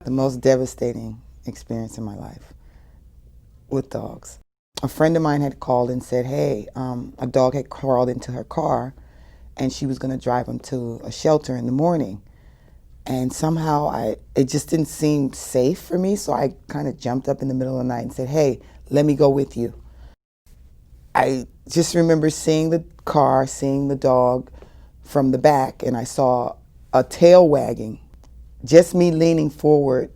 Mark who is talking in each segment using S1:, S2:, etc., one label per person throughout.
S1: The most devastating experience in my life with dogs. A friend of mine had called and said, hey, a dog had crawled into her car and she was going to drive him to a shelter in the morning. And somehow it just didn't seem safe for me, so I kind of jumped up in the middle of the night and said, hey, let me go with you. I just remember seeing the car, seeing the dog from the back, and I saw a tail wagging. Just me leaning forward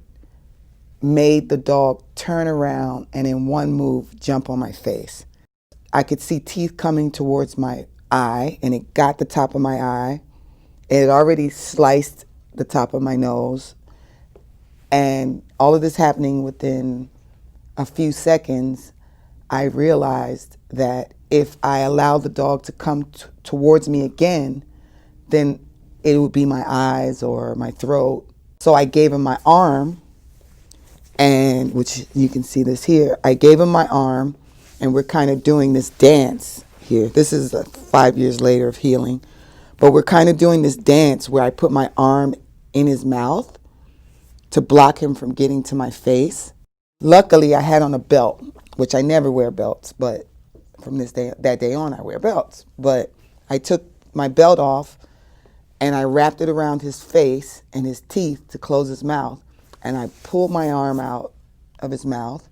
S1: made the dog turn around and in one move jump on my face. I could see teeth coming towards my eye, and it got the top of my eye. It had already sliced the top of my nose, and all of this happening within a few seconds. I realized that if I allowed the dog to come towards me again, then it would be my eyes or my throat. So I gave him my arm, and which you can see this here. I gave him my arm, and we're kind of doing this dance here. This is 5 years later of healing, but we're kind of doing this dance where I put my arm in his mouth to block him from getting to my face. Luckily, I had on a belt, which I never wear belts, but from that day on, I wear belts. But I took my belt off and I wrapped it around his face and his teeth to close his mouth. And I pulled my arm out of his mouth.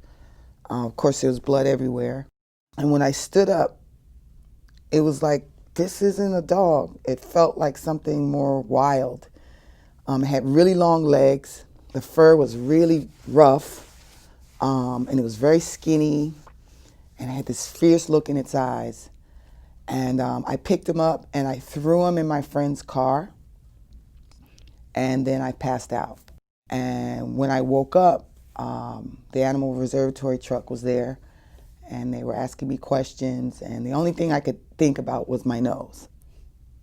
S1: Of course, there was blood everywhere. And when I stood up, it was like, this isn't a dog. It felt like something more wild. It had really long legs. The fur was really rough. And it was very skinny. And it had this fierce look in its eyes. And I picked him up and I threw him in my friend's car. And then I passed out. And when I woke up, the animal reservatory truck was there, and they were asking me questions, and the only thing I could think about was my nose.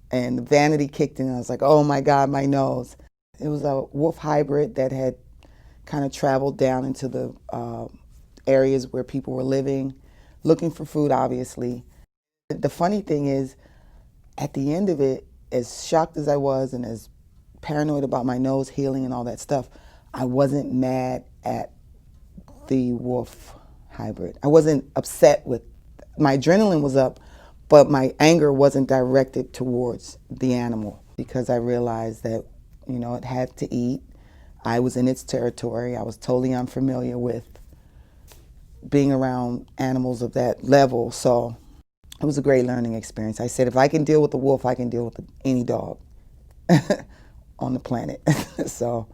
S1: And the vanity kicked in, and I was like, oh my God, my nose. It was a wolf hybrid that had kind of traveled down into the areas where people were living, looking for food, obviously. The funny thing is, at the end of it, as shocked as I was and as paranoid about my nose healing and all that stuff, I wasn't mad at the wolf hybrid. I wasn't upset with, my adrenaline was up, but my anger wasn't directed towards the animal because I realized that, you know, it had to eat. I was in its territory. I was totally unfamiliar with being around animals of that level, so it was a great learning experience. I said, if I can deal with the wolf, I can deal with any dog on the planet. So